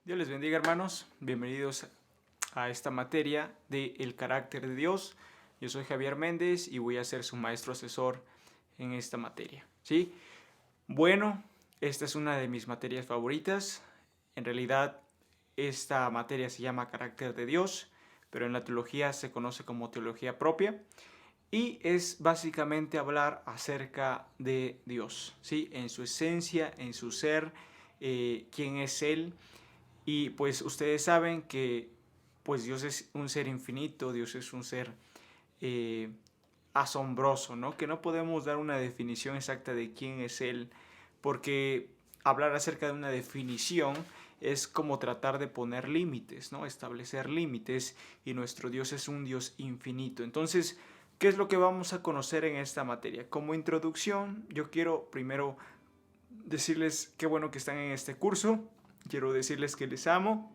Dios les bendiga, hermanos. Bienvenidos a esta materia de el carácter de Dios. Yo soy Javier Méndez y voy a ser su maestro asesor en esta materia. ¿Sí? Bueno, esta es una de mis materias favoritas. En realidad, esta materia se llama carácter de Dios, pero en la teología se conoce como teología propia. Y es básicamente hablar acerca de Dios, ¿sí? En su esencia, en su ser, quién es Él. Y pues ustedes saben que pues Dios es un ser infinito, Dios es un ser eh, asombroso, ¿no? Que no podemos dar una definición exacta de quién es Él, porque hablar acerca de una definición es como tratar de poner límites, ¿no? Establecer límites, y nuestro Dios es un Dios infinito. Entonces, ¿qué es lo que vamos a conocer en esta materia? Como introducción, yo quiero primero decirles qué bueno que están en este curso. Quiero decirles que les amo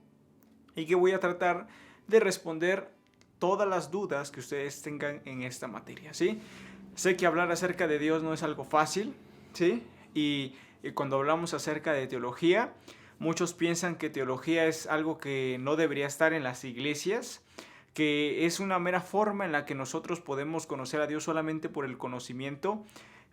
y que voy a tratar de responder todas las dudas que ustedes tengan en esta materia, ¿sí? Sé que hablar acerca de Dios no es algo fácil, ¿sí? Y cuando hablamos acerca de teología, muchos piensan que teología es algo que no debería estar en las iglesias, que es una mera forma en la que nosotros podemos conocer a Dios solamente por el conocimiento.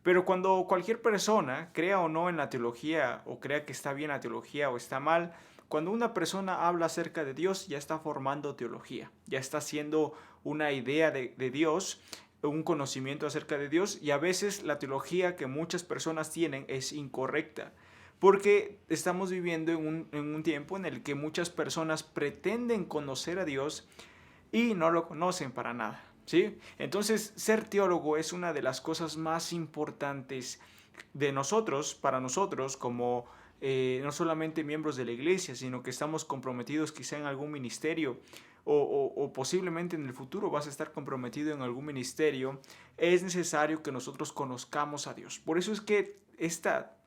Pero cuando cualquier persona, crea o no en la teología, o crea que está bien la teología o está mal, cuando una persona habla acerca de Dios, ya está formando teología, ya está haciendo una idea de Dios, un conocimiento acerca de Dios, y a veces la teología que muchas personas tienen es incorrecta, porque estamos viviendo en un tiempo en el que muchas personas pretenden conocer a Dios y no lo conocen para nada, ¿sí? Entonces, ser teólogo es una de las cosas más importantes de nosotros, para nosotros, como no solamente miembros de la iglesia, sino que estamos comprometidos quizá en algún ministerio, o posiblemente en el futuro vas a estar comprometido en algún ministerio. Es necesario que nosotros conozcamos a Dios. Por eso es que esta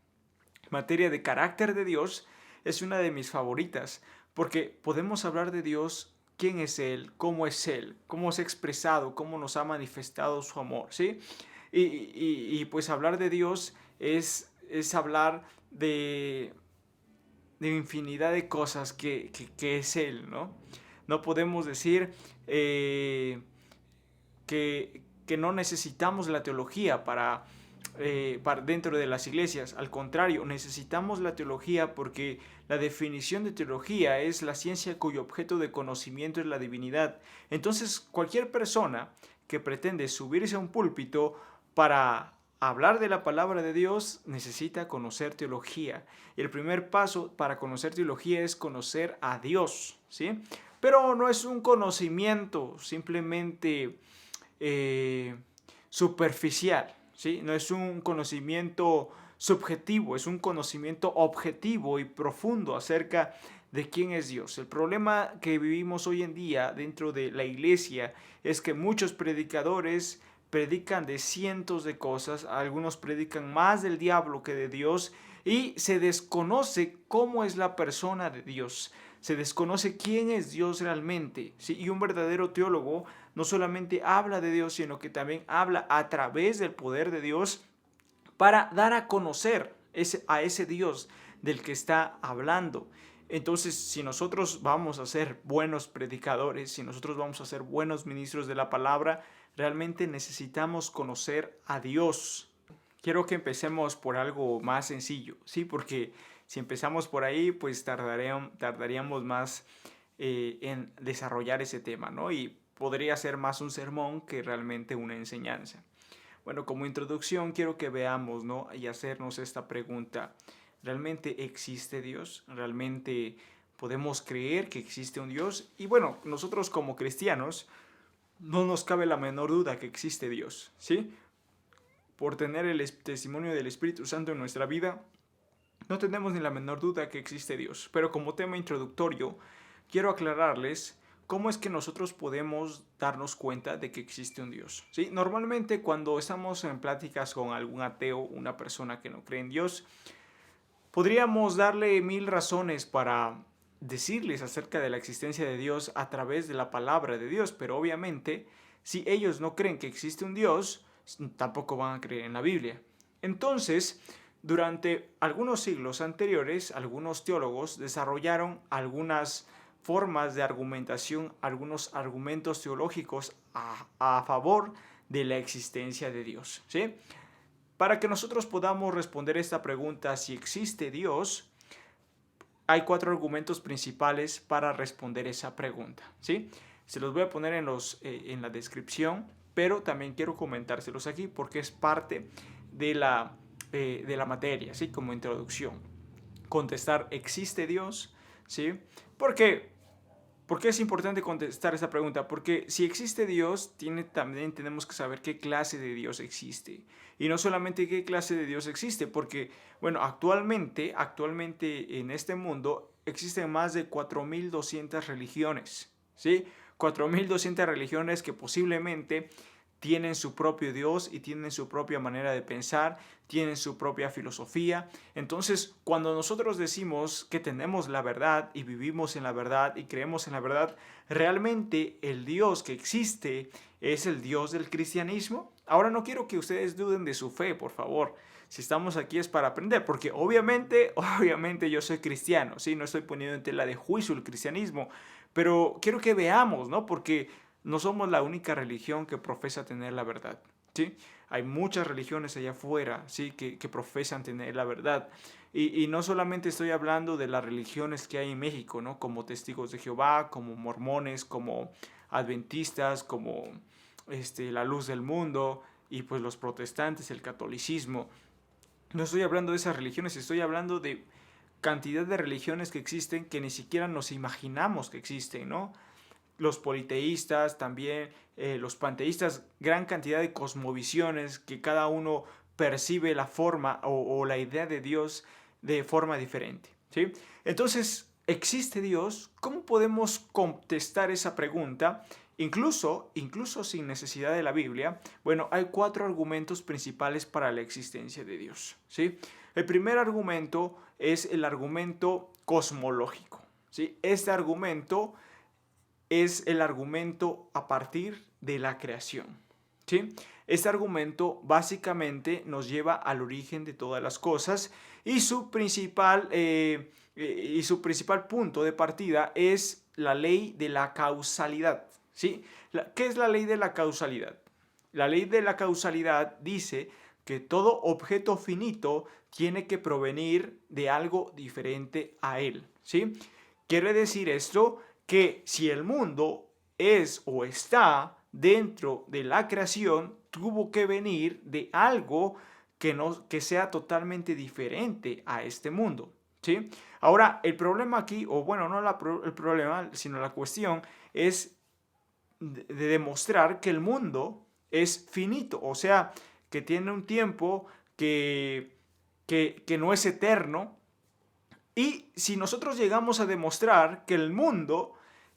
materia de carácter de Dios es una de mis favoritas, porque podemos hablar de Dios, quién es Él, cómo se ha expresado, cómo nos ha manifestado su amor, ¿sí? Y pues hablar de Dios es hablar de infinidad de cosas que es Él, ¿no? No podemos decir que no necesitamos la teología para dentro de las iglesias. Al contrario, necesitamos la teología porque la definición de teología es la ciencia cuyo objeto de conocimiento es la divinidad. Entonces, cualquier persona que pretende subirse a un púlpito para hablar de la palabra de Dios necesita conocer teología. Y el primer paso para conocer teología es conocer a Dios, ¿sí? Pero no es un conocimiento simplemente superficial, ¿sí? No es un conocimiento subjetivo, es un conocimiento objetivo y profundo acerca de quién es Dios. El problema que vivimos hoy en día dentro de la iglesia es que muchos predicadores predican de cientos de cosas, algunos predican más del diablo que de Dios, y se desconoce cómo es la persona de Dios. Se desconoce quién es Dios realmente, ¿sí? Y un verdadero teólogo no solamente habla de Dios, sino que también habla a través del poder de Dios para dar a conocer a ese Dios del que está hablando. Entonces, si nosotros vamos a ser buenos predicadores, si nosotros vamos a ser buenos ministros de la palabra, realmente necesitamos conocer a Dios. Quiero que empecemos por algo más sencillo, ¿sí? Porque si empezamos por ahí, pues tardaríamos más en desarrollar ese tema, ¿no? Y podría ser más un sermón que realmente una enseñanza. Bueno, como introducción quiero que veamos, ¿no? Y hacernos esta pregunta. ¿Realmente existe Dios? ¿Realmente podemos creer que existe un Dios? Y bueno, nosotros como cristianos no nos cabe la menor duda que existe Dios, ¿sí? Por tener el testimonio del Espíritu Santo en nuestra vida, no tenemos ni la menor duda que existe Dios. Pero como tema introductorio, quiero aclararles cómo es que nosotros podemos darnos cuenta de que existe un Dios, ¿sí? Normalmente cuando estamos en pláticas con algún ateo, una persona que no cree en Dios, podríamos darle mil razones para decirles acerca de la existencia de Dios a través de la palabra de Dios, pero obviamente si ellos no creen que existe un Dios, tampoco van a creer en la Biblia. Entonces, durante algunos siglos anteriores, algunos teólogos desarrollaron algunas formas de argumentación, algunos argumentos teológicos a favor de la existencia de Dios, ¿sí? Para que nosotros podamos responder esta pregunta, si existe Dios, hay 4 argumentos principales para responder esa pregunta, ¿sí? Se los voy a poner en la descripción, pero también quiero comentárselos aquí porque es parte de la materia, ¿sí? Como introducción. Contestar, ¿existe Dios? ¿Sí? ¿Por qué es importante contestar esa pregunta? Porque si existe Dios, también tenemos que saber qué clase de Dios existe. Y no solamente qué clase de Dios existe, porque, bueno, actualmente en este mundo existen más de 4.200 religiones, ¿sí? 4.200 religiones que posiblemente tienen su propio Dios y tienen su propia manera de pensar, tienen su propia filosofía. Entonces, cuando nosotros decimos que tenemos la verdad y vivimos en la verdad y creemos en la verdad, ¿realmente el Dios que existe es el Dios del cristianismo? Ahora no quiero que ustedes duden de su fe, por favor. Si estamos aquí es para aprender, porque obviamente yo soy cristiano, ¿sí? No estoy poniendo en tela de juicio el cristianismo, pero quiero que veamos, ¿no? Porque no somos la única religión que profesa tener la verdad, ¿sí? Hay muchas religiones allá afuera, ¿sí? que profesan tener la verdad. Y no solamente estoy hablando de las religiones que hay en México, ¿no? Como Testigos de Jehová, como mormones, como adventistas, como la luz del mundo y pues los protestantes, el catolicismo. No estoy hablando de esas religiones, estoy hablando de cantidad de religiones que existen que ni siquiera nos imaginamos que existen, ¿no? Los politeístas, también los panteístas, gran cantidad de cosmovisiones que cada uno percibe la forma o la idea de Dios de forma diferente, ¿sí? Entonces, ¿existe Dios? ¿Cómo podemos contestar esa pregunta? Incluso sin necesidad de la Biblia, bueno, hay 4 argumentos principales para la existencia de Dios, ¿sí? El primer argumento es el argumento cosmológico, ¿sí? Este argumento es el argumento a partir de la creación, ¿sí? Este argumento básicamente nos lleva al origen de todas las cosas y su principal punto de partida es la ley de la causalidad, ¿sí? ¿Qué es la ley de la causalidad? La ley de la causalidad dice que todo objeto finito tiene que provenir de algo diferente a él, ¿sí? Quiere decir esto que si el mundo es o está dentro de la creación, tuvo que venir de algo que sea totalmente diferente a este mundo, ¿sí? Ahora, el problema aquí, o bueno, no el problema, sino la cuestión es de demostrar que el mundo es finito, o sea, que tiene un tiempo que no es eterno. Y si nosotros llegamos a demostrar que el mundo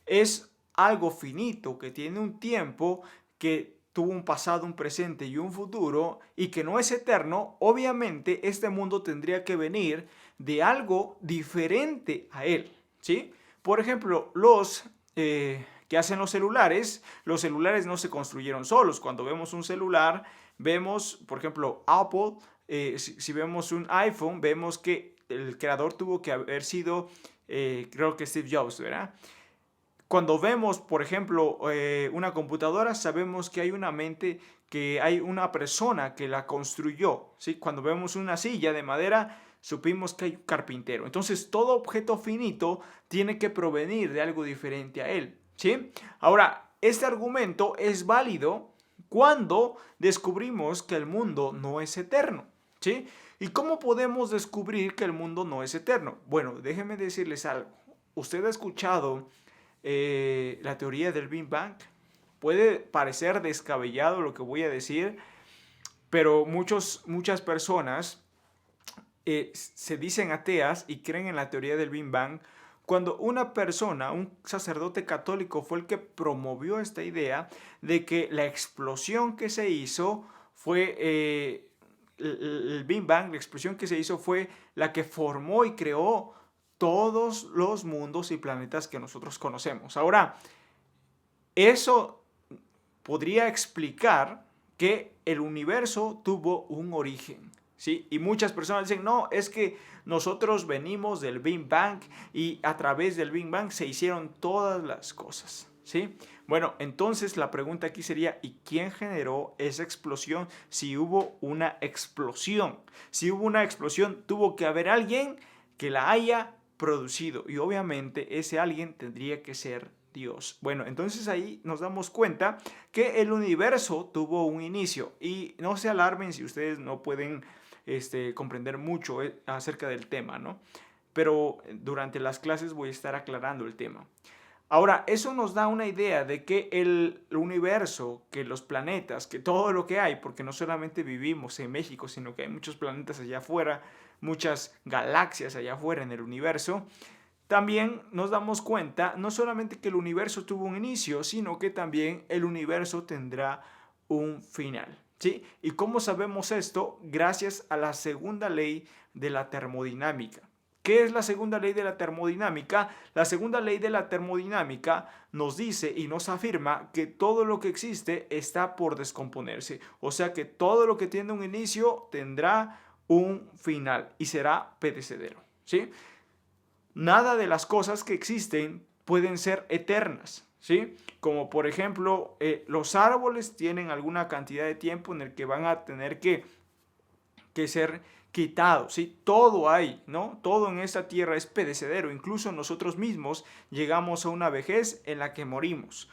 es algo finito, que tiene un tiempo, que tuvo un pasado, un presente y un futuro, y que no es eterno, obviamente este mundo tendría que venir de algo diferente a él, ¿sí? Por ejemplo, los que hacen los celulares no se construyeron solos. Cuando vemos un celular, vemos, por ejemplo, Apple, si vemos un iPhone, vemos que el creador tuvo que haber sido, creo que Steve Jobs, ¿verdad? Cuando vemos, por ejemplo, una computadora, sabemos que hay una mente, que hay una persona que la construyó, ¿sí? Cuando vemos una silla de madera, supimos que hay un carpintero. Entonces, todo objeto finito tiene que provenir de algo diferente a él, ¿sí? Ahora, este argumento es válido cuando descubrimos que el mundo no es eterno, ¿sí? ¿Y cómo podemos descubrir que el mundo no es eterno? Bueno, déjenme decirles algo. ¿Usted ha escuchado la teoría del Big Bang? Puede parecer descabellado lo que voy a decir, pero muchas personas se dicen ateas y creen en la teoría del Big Bang. Cuando una persona, un sacerdote católico, fue el que promovió esta idea de que la explosión que se hizo fue el Big Bang, la explosión que se hizo fue la que formó y creó todos los mundos y planetas que nosotros conocemos. Ahora, eso podría explicar que el universo tuvo un origen, ¿sí? Y muchas personas dicen, no, es que nosotros venimos del Big Bang y a través del Big Bang se hicieron todas las cosas, ¿sí? Bueno, entonces la pregunta aquí sería, ¿y quién generó esa explosión? Si hubo una explosión, si hubo una explosión, tuvo que haber alguien que la haya producido y obviamente ese alguien tendría que ser Dios. Bueno, entonces ahí nos damos cuenta que el universo tuvo un inicio y no se alarmen si ustedes no pueden comprender mucho acerca del tema, ¿no? Pero durante las clases voy a estar aclarando el tema. Ahora, eso nos da una idea de que el universo, que los planetas, que todo lo que hay, porque no solamente vivimos en México, sino que hay muchos planetas allá afuera, muchas galaxias allá afuera en el universo, también nos damos cuenta no solamente que el universo tuvo un inicio, sino que también el universo tendrá un final. ¿Sí? ¿Y cómo sabemos esto? Gracias a la segunda ley de la termodinámica. ¿Qué es la segunda ley de la termodinámica? La segunda ley de la termodinámica nos dice y nos afirma que todo lo que existe está por descomponerse. O sea que todo lo que tiene un inicio tendrá un final y será perecedero. ¿Sí? Nada de las cosas que existen pueden ser eternas, ¿sí? Como por ejemplo, los árboles tienen alguna cantidad de tiempo en el que van a tener que ser quitados, ¿sí? Todo hay, ¿no? Todo en esta tierra es perecedero, incluso nosotros mismos llegamos a una vejez en la que morimos.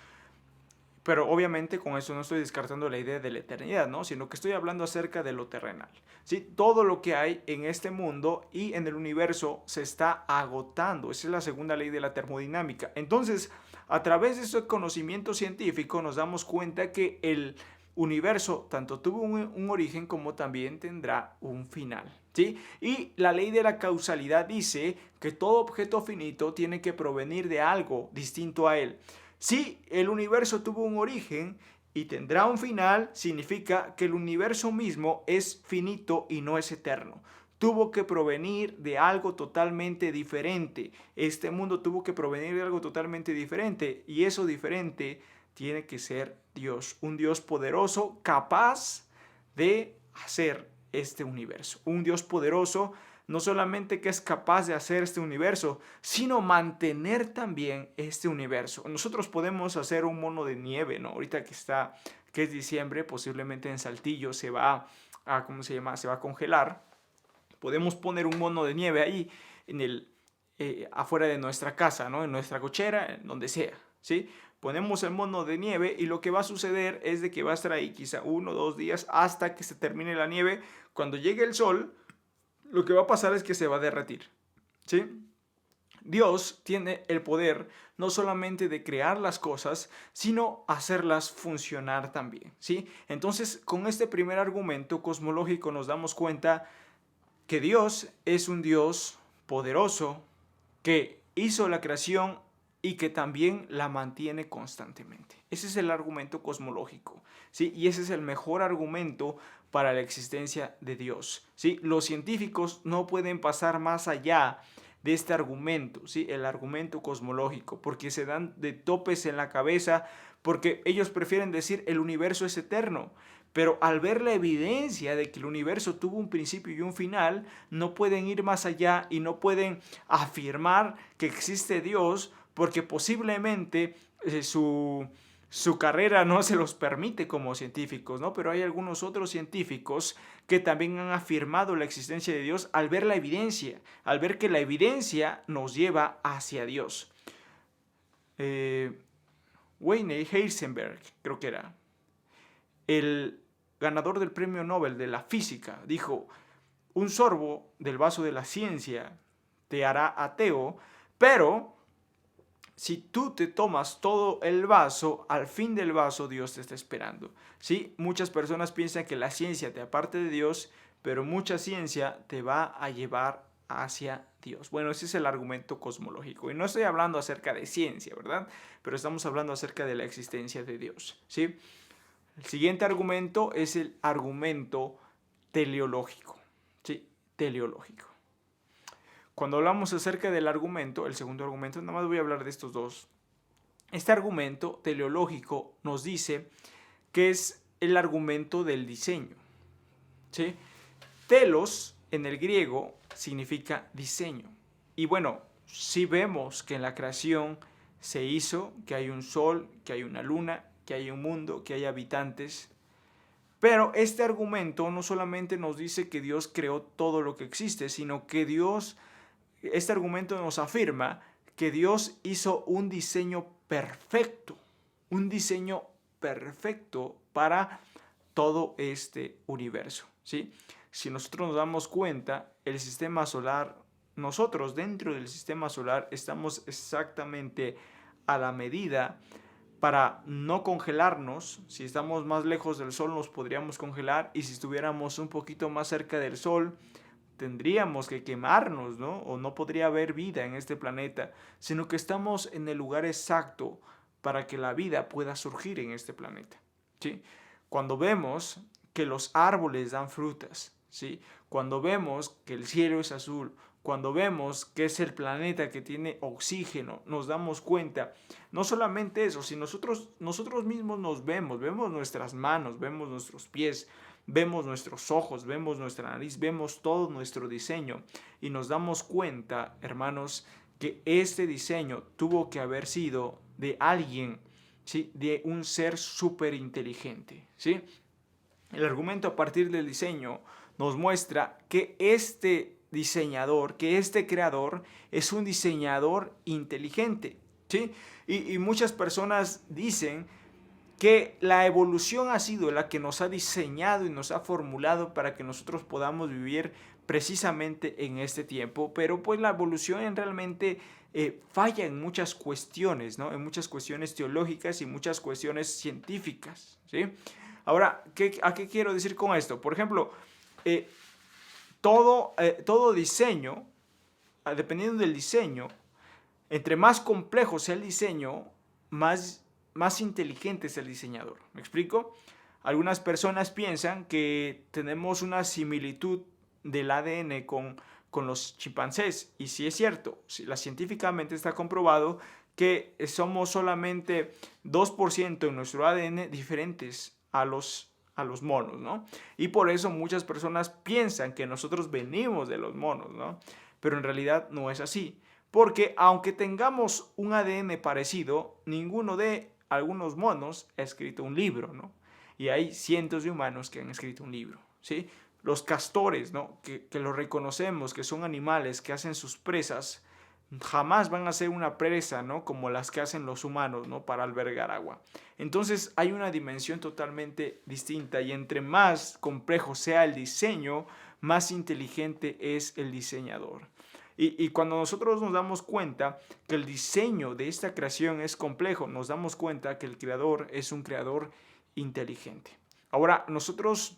Pero obviamente con eso no estoy descartando la idea de la eternidad, ¿no? Sino que estoy hablando acerca de lo terrenal. ¿Sí? Todo lo que hay en este mundo y en el universo se está agotando. Esa es la segunda ley de la termodinámica. Entonces, a través de ese conocimiento científico nos damos cuenta que el universo tanto tuvo un origen como también tendrá un final. ¿Sí? Y la ley de la causalidad dice que todo objeto finito tiene que provenir de algo distinto a él. Si el universo tuvo un origen y tendrá un final, significa que el universo mismo es finito y no es eterno. Tuvo que provenir de algo totalmente diferente. Este mundo tuvo que provenir de algo totalmente diferente y eso diferente tiene que ser Dios, un Dios poderoso capaz de hacer este universo. Un Dios poderoso no solamente que es capaz de hacer este universo, sino mantener también este universo. Nosotros podemos hacer un mono de nieve, ¿no? Ahorita que es diciembre, posiblemente en Saltillo se va a, ¿cómo se llama? Se va a congelar. Podemos poner un mono de nieve ahí afuera de nuestra casa, ¿no? En nuestra cochera, en donde sea, ¿sí? Ponemos el mono de nieve y lo que va a suceder es de que va a estar ahí quizá 1 o 2 días hasta que se termine la nieve. Cuando llegue el sol, lo que va a pasar es que se va a derretir, ¿sí? Dios tiene el poder no solamente de crear las cosas, sino hacerlas funcionar también, ¿sí? Entonces, con este primer argumento cosmológico nos damos cuenta que Dios es un Dios poderoso que hizo la creación y que también la mantiene constantemente. Ese es el argumento cosmológico, ¿sí? Y ese es el mejor argumento para la existencia de Dios, ¿sí? Los científicos no pueden pasar más allá de este argumento, ¿sí? El argumento cosmológico, porque se dan de topes en la cabeza, porque ellos prefieren decir el universo es eterno, pero al ver la evidencia de que el universo tuvo un principio y un final, no pueden ir más allá y no pueden afirmar que existe Dios porque posiblemente su carrera no se los permite como científicos, ¿no? Pero hay algunos otros científicos que también han afirmado la existencia de Dios al ver la evidencia, al ver que la evidencia nos lleva hacia Dios. Wayne Heisenberg, creo que era, el ganador del premio Nobel de la física, dijo, un sorbo del vaso de la ciencia te hará ateo, pero si tú te tomas todo el vaso, al fin del vaso Dios te está esperando. ¿Sí? Muchas personas piensan que la ciencia te aparte de Dios, pero mucha ciencia te va a llevar hacia Dios. Bueno, ese es el argumento cosmológico. Y no estoy hablando acerca de ciencia, ¿verdad? Pero estamos hablando acerca de la existencia de Dios. ¿Sí? El siguiente argumento es el argumento teleológico. ¿Sí? Teleológico. Cuando hablamos acerca del argumento, el segundo argumento, nada más voy a hablar de estos dos. Este argumento teleológico nos dice que es el argumento del diseño, ¿sí? Telos en el griego significa diseño. Y bueno, si vemos que en la creación se hizo, que hay un sol, que hay una luna, que hay un mundo, que hay habitantes. Pero este argumento no solamente nos dice que Dios creó todo lo que existe, sino que este argumento nos afirma que Dios hizo un diseño perfecto para todo este universo, ¿sí? Si nosotros nos damos cuenta, el sistema solar, nosotros dentro del sistema solar estamos exactamente a la medida para no congelarnos. Si estamos más lejos del sol nos podríamos congelar, y si estuviéramos un poquito más cerca del sol tendríamos que quemarnos, ¿no? O no podría haber vida en este planeta, sino que estamos en el lugar exacto para que la vida pueda surgir en este planeta, ¿sí? Cuando vemos que los árboles dan frutas, ¿sí? Cuando vemos que el cielo es azul, cuando vemos que es el planeta que tiene oxígeno, nos damos cuenta. No solamente eso, si nosotros mismos nos vemos nuestras manos, vemos nuestros pies, vemos nuestros ojos, vemos nuestra nariz, vemos todo nuestro diseño, y nos damos cuenta, hermanos, que este diseño tuvo que haber sido de alguien, ¿sí? De un ser súper inteligente, ¿sí? El argumento a partir del diseño nos muestra que este diseñador, que este creador es un diseñador inteligente, ¿sí? Y muchas personas dicen que la evolución ha sido la que nos ha diseñado y nos ha formulado para que nosotros podamos vivir precisamente en este tiempo, pero pues la evolución realmente falla en muchas cuestiones, ¿no? En muchas cuestiones teológicas y muchas cuestiones científicas, ¿sí? Ahora, ¿a qué quiero decir con esto? Por ejemplo, todo diseño, dependiendo del diseño, entre más complejo sea el diseño, más inteligente es el diseñador. ¿Me explico? Algunas personas piensan que tenemos una similitud del ADN con los chimpancés, y sí es cierto, científicamente está comprobado que somos solamente 2% en nuestro ADN diferentes a los monos, ¿no? Y por eso muchas personas piensan que nosotros venimos de los monos, ¿no? Pero en realidad no es así, porque aunque tengamos un ADN parecido, ninguno de algunos monos ha escrito un libro, ¿no? Y hay cientos de humanos que han escrito un libro, ¿sí? Los castores, ¿no? Que los reconocemos, que son animales que hacen sus presas, jamás van a ser una presa, ¿no? Como las que hacen los humanos, ¿no? Para albergar agua. Entonces hay una dimensión totalmente distinta, y entre más complejo sea el diseño, más inteligente es el diseñador. Y cuando nosotros nos damos cuenta que el diseño de esta creación es complejo, nos damos cuenta que el creador es un creador inteligente. Ahora, nosotros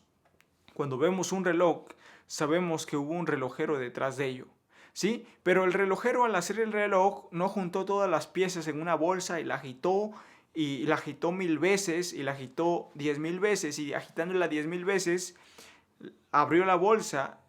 cuando vemos un reloj, sabemos que hubo un relojero detrás de ello, ¿sí? Pero el relojero, al hacer el reloj, no juntó todas las piezas en una bolsa y la agitó 1000 veces, y la agitó 10,000 veces, y agitándola 10,000 veces abrió la bolsa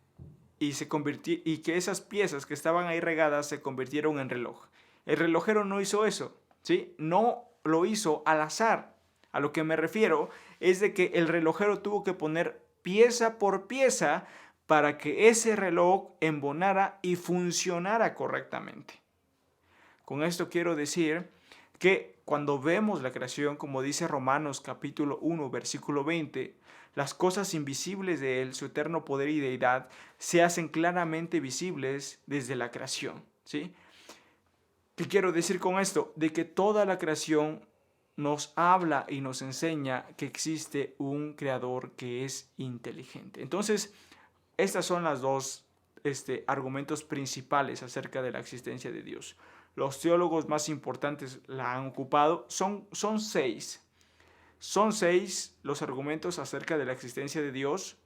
y que esas piezas que estaban ahí regadas se convirtieron en reloj. El relojero no hizo eso, ¿sí? No lo hizo al azar. A lo que me refiero es de que el relojero tuvo que poner pieza por pieza para que ese reloj embonara y funcionara correctamente. Con esto quiero decir que cuando vemos la creación, como dice Romanos capítulo 1, versículo 20, las cosas invisibles de Él, su eterno poder y deidad, se hacen claramente visibles desde la creación, ¿sí? ¿Qué quiero decir con esto? De que toda la creación nos habla y nos enseña que existe un creador que es inteligente. Entonces, estas son las dos argumentos principales acerca de la existencia de Dios. Los teólogos más importantes la han ocupado. Son 6. Son 6 los argumentos acerca de la existencia de Dios.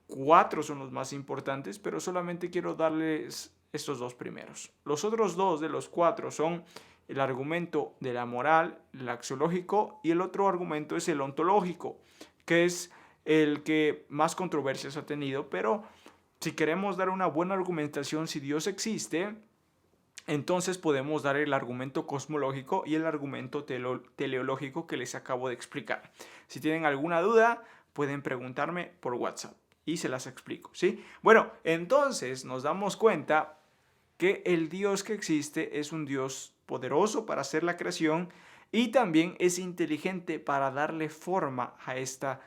4 son los más importantes, pero solamente quiero darles estos 2 primeros. Los otros 2 de los 4 son el argumento de la moral, el axiológico, y el otro argumento es el ontológico, que es el que más controversias ha tenido. Pero si queremos dar una buena argumentación, si Dios existe, entonces podemos dar el argumento cosmológico y el argumento teleológico que les acabo de explicar. Si tienen alguna duda, pueden preguntarme por WhatsApp. y se las explico, ¿sí? Bueno, entonces nos damos cuenta que el Dios que existe es un Dios poderoso para hacer la creación y también es inteligente para darle forma a esta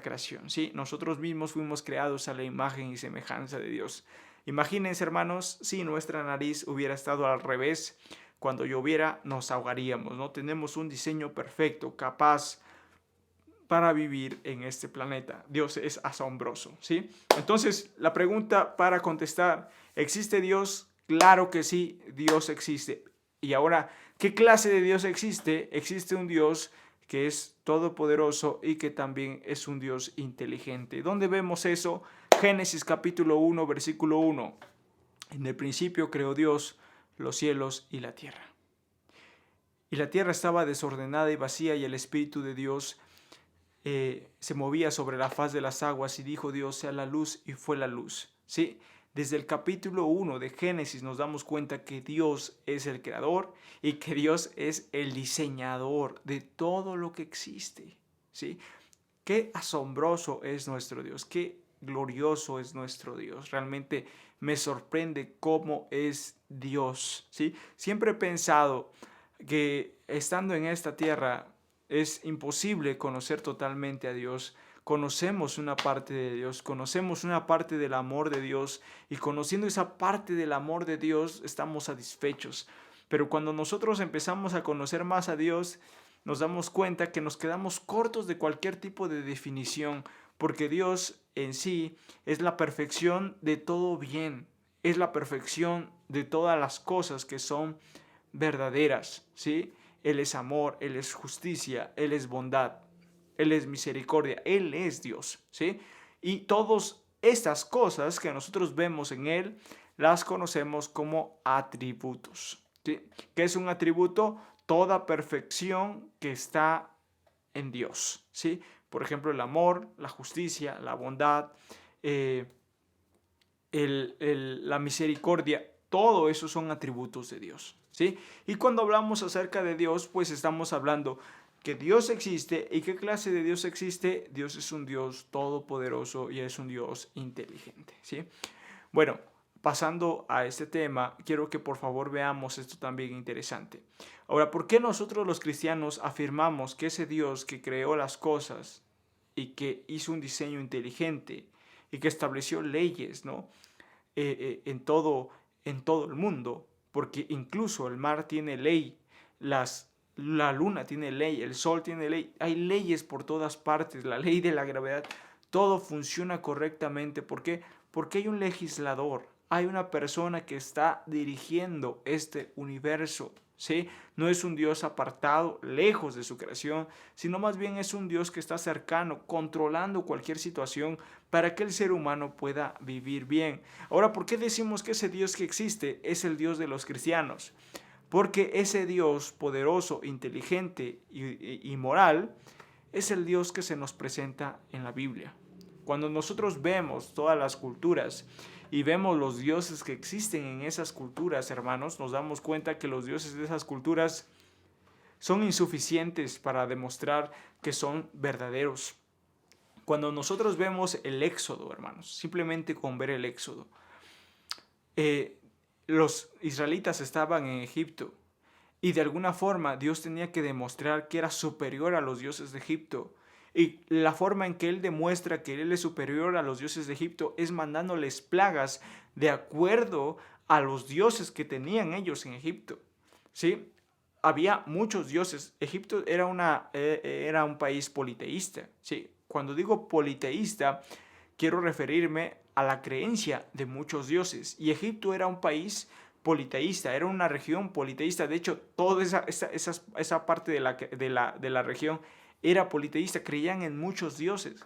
creación, ¿sí? Nosotros mismos fuimos creados a la imagen y semejanza de Dios. Imagínense, hermanos, si nuestra nariz hubiera estado al revés, cuando lloviera nos ahogaríamos, ¿no? Tenemos un diseño perfecto, capaz para vivir en este planeta. Dios es asombroso, ¿sí? Entonces, la pregunta para contestar, ¿existe Dios? Claro que sí, Dios existe. Y ahora, ¿qué clase de Dios existe? Existe un Dios que es todopoderoso y que también es un Dios inteligente. ¿Dónde vemos eso? Génesis capítulo 1, versículo 1. En el principio creó Dios los cielos y la tierra. Y la tierra estaba desordenada y vacía, y el Espíritu de Dios se movía sobre la faz de las aguas, y dijo Dios, sea la luz, y fue la luz. ¿Sí? Desde el capítulo 1 de Génesis nos damos cuenta que Dios es el creador y que Dios es el diseñador de todo lo que existe. ¿Sí? Qué asombroso es nuestro Dios, qué glorioso es nuestro Dios. Realmente me sorprende cómo es Dios. ¿Sí? Siempre he pensado que estando en esta tierra es imposible conocer totalmente a Dios. Conocemos una parte de Dios, conocemos una parte del amor de Dios, y conociendo esa parte del amor de Dios estamos satisfechos. Pero cuando nosotros empezamos a conocer más a Dios, nos damos cuenta que nos quedamos cortos de cualquier tipo de definición, porque Dios en sí es la perfección de todo bien, es la perfección de todas las cosas que son verdaderas, ¿sí? Él es amor, Él es justicia, Él es bondad, Él es misericordia, Él es Dios, ¿sí? Y todas estas cosas que nosotros vemos en Él, las conocemos como atributos, ¿sí? ¿Qué es un atributo? Toda perfección que está en Dios, ¿sí? Por ejemplo, el amor, la justicia, la bondad, la misericordia, todo eso son atributos de Dios, ¿sí? Y cuando hablamos acerca de Dios, pues estamos hablando que Dios existe. ¿Y qué clase de Dios existe? Dios es un Dios todopoderoso y es un Dios inteligente, ¿sí? Bueno, pasando a este tema, quiero que por favor veamos esto también interesante. Ahora, ¿por qué nosotros los cristianos afirmamos que ese Dios que creó las cosas y que hizo un diseño inteligente y que estableció leyes, ¿no? En todo el mundo, porque incluso el mar tiene ley, la luna tiene ley, el sol tiene ley, hay leyes por todas partes, la ley de la gravedad, todo funciona correctamente? ¿Por qué? Porque hay un legislador, hay una persona que está dirigiendo este universo, ¿sí? No es un Dios apartado, lejos de su creación, sino más bien es un Dios que está cercano, controlando cualquier situación para que el ser humano pueda vivir bien. Ahora, ¿por qué decimos que ese Dios que existe es el Dios de los cristianos? Porque ese Dios poderoso, inteligente y moral es el Dios que se nos presenta en la Biblia. Cuando nosotros vemos todas las culturas y vemos los dioses que existen en esas culturas, hermanos, nos damos cuenta que los dioses de esas culturas son insuficientes para demostrar que son verdaderos. Cuando nosotros vemos el Éxodo, hermanos, simplemente con ver el Éxodo, los israelitas estaban en Egipto y de alguna forma Dios tenía que demostrar que era superior a los dioses de Egipto. Y la forma en que Él demuestra que Él es superior a los dioses de Egipto es mandándoles plagas de acuerdo a los dioses que tenían ellos en Egipto, ¿sí? Había muchos dioses. Egipto era un país politeísta, ¿sí? Cuando digo politeísta, quiero referirme a la creencia de muchos dioses. Y Egipto era un país politeísta, era una región politeísta. De hecho, toda esa parte de la región era politeísta, creían en muchos dioses.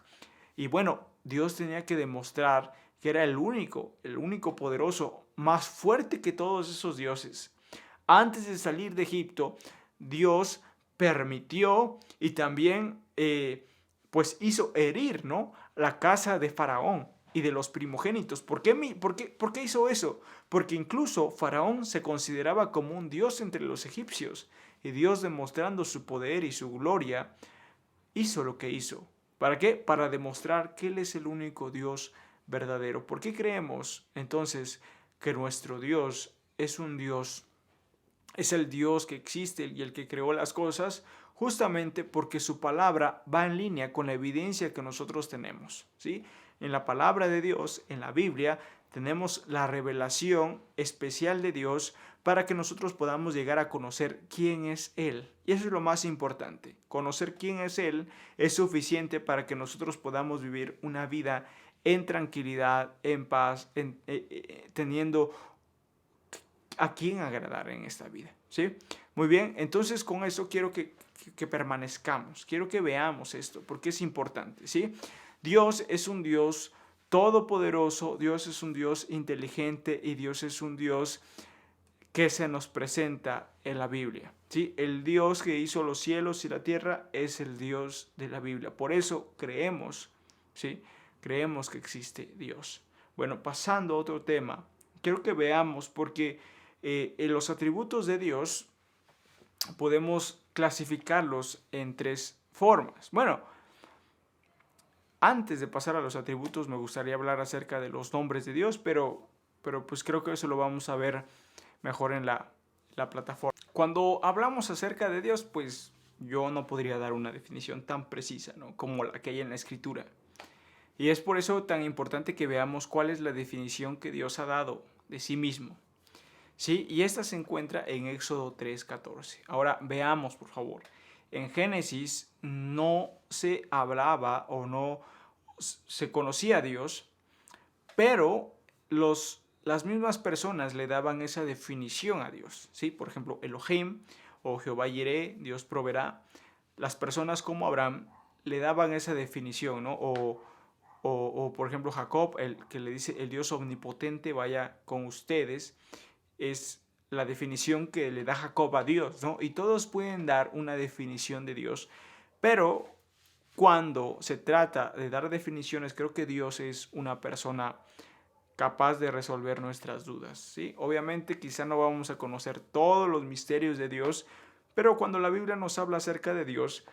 Y bueno, Dios tenía que demostrar que era el único poderoso, más fuerte que todos esos dioses. Antes de salir de Egipto, Dios permitió y también pues hizo herir, ¿no?, la casa de Faraón y de los primogénitos. ¿Por qué hizo eso? Porque incluso Faraón se consideraba como un dios entre los egipcios, y Dios, demostrando su poder y su gloria, hizo lo que hizo. ¿Para qué? Para demostrar que Él es el único Dios verdadero. ¿Por qué creemos entonces que nuestro Dios es un Dios, es el Dios que existe y el que creó las cosas? Justamente porque su palabra va en línea con la evidencia que nosotros tenemos, ¿sí? En la palabra de Dios, en la Biblia, tenemos la revelación especial de Dios para que nosotros podamos llegar a conocer quién es Él. Y eso es lo más importante. Conocer quién es Él es suficiente para que nosotros podamos vivir una vida en tranquilidad, en paz, teniendo a quién agradar en esta vida, ¿sí? Muy bien, entonces con eso quiero que permanezcamos, quiero que veamos esto, porque es importante, ¿sí? Dios es un Dios todopoderoso, Dios es un Dios inteligente y Dios es un Dios que se nos presenta en la Biblia, ¿sí? El Dios que hizo los cielos y la tierra es el Dios de la Biblia. Por eso creemos, ¿sí? Creemos que existe Dios. Bueno, pasando a otro tema, quiero que veamos porque en los atributos de Dios podemos clasificarlos en tres formas. Bueno, antes de pasar a los atributos me gustaría hablar acerca de los nombres de Dios, pero pues creo que eso lo vamos a ver mejor en la plataforma. Cuando hablamos acerca de Dios, pues yo no podría dar una definición tan precisa, ¿no?, como la que hay en la Escritura. Y es por eso tan importante que veamos cuál es la definición que Dios ha dado de sí mismo, ¿sí? Y esta se encuentra en Éxodo 3:14. Ahora veamos, por favor. En Génesis no se hablaba o no se conocía a Dios, pero las mismas personas le daban esa definición a Dios, ¿sí? Por ejemplo, Elohim o Jehová Jireh, Dios proveerá. Las personas como Abraham le daban esa definición, ¿no? O por ejemplo, Jacob, el que le dice el Dios omnipotente vaya con ustedes, es la definición que le da Jacob a Dios, ¿no? Y todos pueden dar una definición de Dios, pero cuando se trata de dar definiciones, creo que Dios es una persona capaz de resolver nuestras dudas, ¿sí? Obviamente quizá no vamos a conocer todos los misterios de Dios, pero cuando la Biblia nos habla acerca de Dios,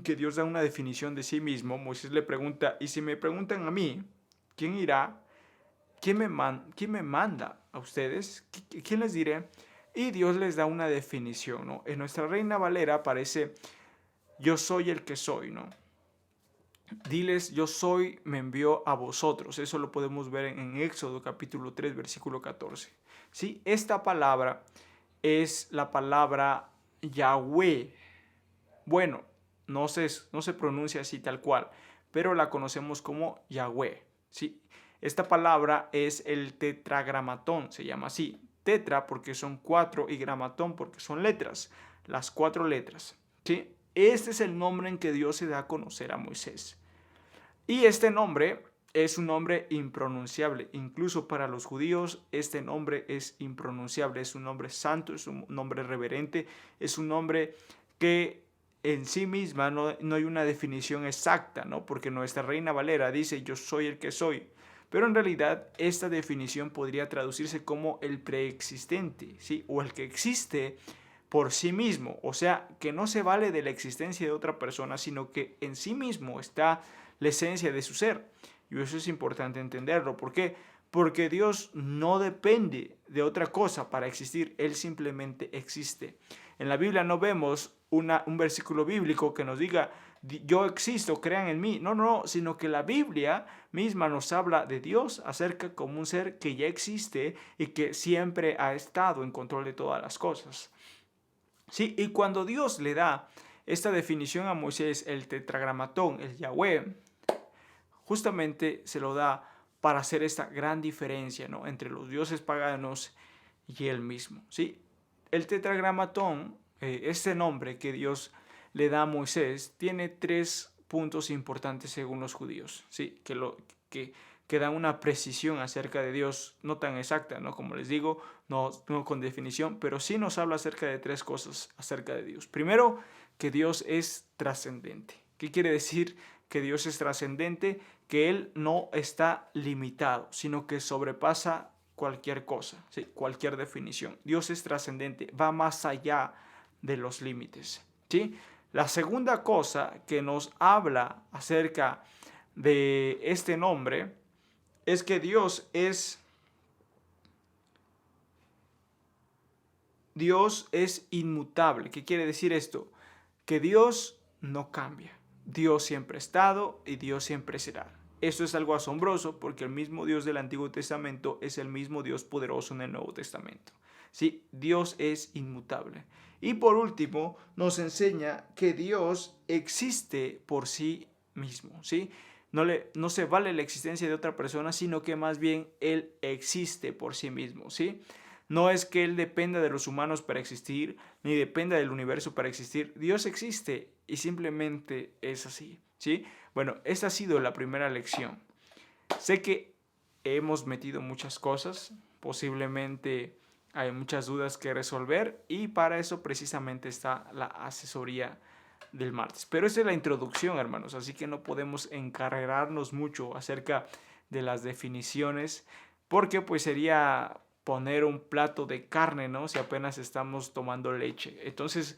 que Dios da una definición de sí mismo, Moisés le pregunta, y si me preguntan a mí, ¿quién irá? ¿Quién me manda a ustedes? ¿Quién les diré? Y Dios les da una definición, ¿no? En nuestra Reina Valera aparece, yo soy el que soy, ¿no? Diles, yo soy, me envió a vosotros. Eso lo podemos ver en Éxodo capítulo 3, versículo 14. ¿Sí? Esta palabra es la palabra Yahweh. Bueno, no se pronuncia así tal cual, pero la conocemos como Yahweh, ¿sí? Esta palabra es el tetragramatón, se llama así. Tetra porque son 4 y gramatón porque son letras, las 4 letras, ¿sí? Este es el nombre en que Dios se da a conocer a Moisés. Y este nombre es un nombre impronunciable. Incluso para los judíos este nombre es impronunciable. Es un nombre santo, es un nombre reverente, es un nombre que en sí misma no hay una definición exacta, ¿no? Porque nuestra Reina Valera dice yo soy el que soy. Pero en realidad esta definición podría traducirse como el preexistente, ¿sí? O el que existe por sí mismo. O sea, que no se vale de la existencia de otra persona, sino que en sí mismo está la esencia de su ser. Y eso es importante entenderlo. ¿Por qué? Porque Dios no depende de otra cosa para existir. Él simplemente existe. En la Biblia no vemos un versículo bíblico que nos diga yo existo, crean en mí. No, sino que la Biblia misma nos habla de Dios acerca como un ser que ya existe y que siempre ha estado en control de todas las cosas. Sí, y cuando Dios le da esta definición a Moisés, el tetragramatón, el Yahweh, justamente se lo da para hacer esta gran diferencia, ¿no?, entre los dioses paganos y él mismo, ¿sí? El tetragramatón, este nombre que Dios le da a Moisés, tiene 3 puntos importantes según los judíos, ¿sí? Que dan una precisión acerca de Dios, no tan exacta, ¿no?, como les digo, no con definición, pero sí nos habla acerca de 3 cosas acerca de Dios. Primero, que Dios es trascendente. ¿Qué quiere decir que Dios es trascendente? Que Él no está limitado, sino que sobrepasa cualquier cosa, ¿sí?, cualquier definición. Dios es trascendente, va más allá de los límites, ¿sí? La segunda cosa que nos habla acerca de este nombre es que Dios es inmutable. ¿Qué quiere decir esto? Que Dios no cambia. Dios siempre ha estado y Dios siempre será. Esto es algo asombroso porque el mismo Dios del Antiguo Testamento es el mismo Dios poderoso en el Nuevo Testamento. ¿Sí? Dios es inmutable. Y por último, nos enseña que Dios existe por sí mismo. ¿Sí? No se vale la existencia de otra persona, sino que más bien Él existe por sí mismo. ¿Sí? No es que Él dependa de los humanos para existir, ni dependa del universo para existir. Dios existe y simplemente es así, ¿sí? Bueno, esta ha sido la primera lección. Sé que hemos metido muchas cosas, posiblemente hay muchas dudas que resolver y para eso precisamente está la asesoría del martes. Pero esta es la introducción, hermanos, así que no podemos encargarnos mucho acerca de las definiciones porque pues sería poner un plato de carne, ¿no? Si apenas estamos tomando leche. Entonces,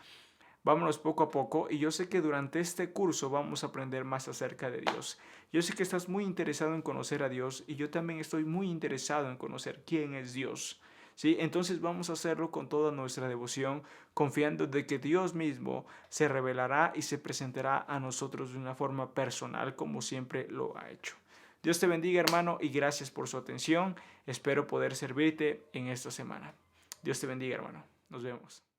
vámonos poco a poco y yo sé que durante este curso vamos a aprender más acerca de Dios. Yo sé que estás muy interesado en conocer a Dios y yo también estoy muy interesado en conocer quién es Dios. ¿Sí? Entonces vamos a hacerlo con toda nuestra devoción, confiando de que Dios mismo se revelará y se presentará a nosotros de una forma personal como siempre lo ha hecho. Dios te bendiga, hermano, y gracias por su atención. Espero poder servirte en esta semana. Dios te bendiga, hermano. Nos vemos.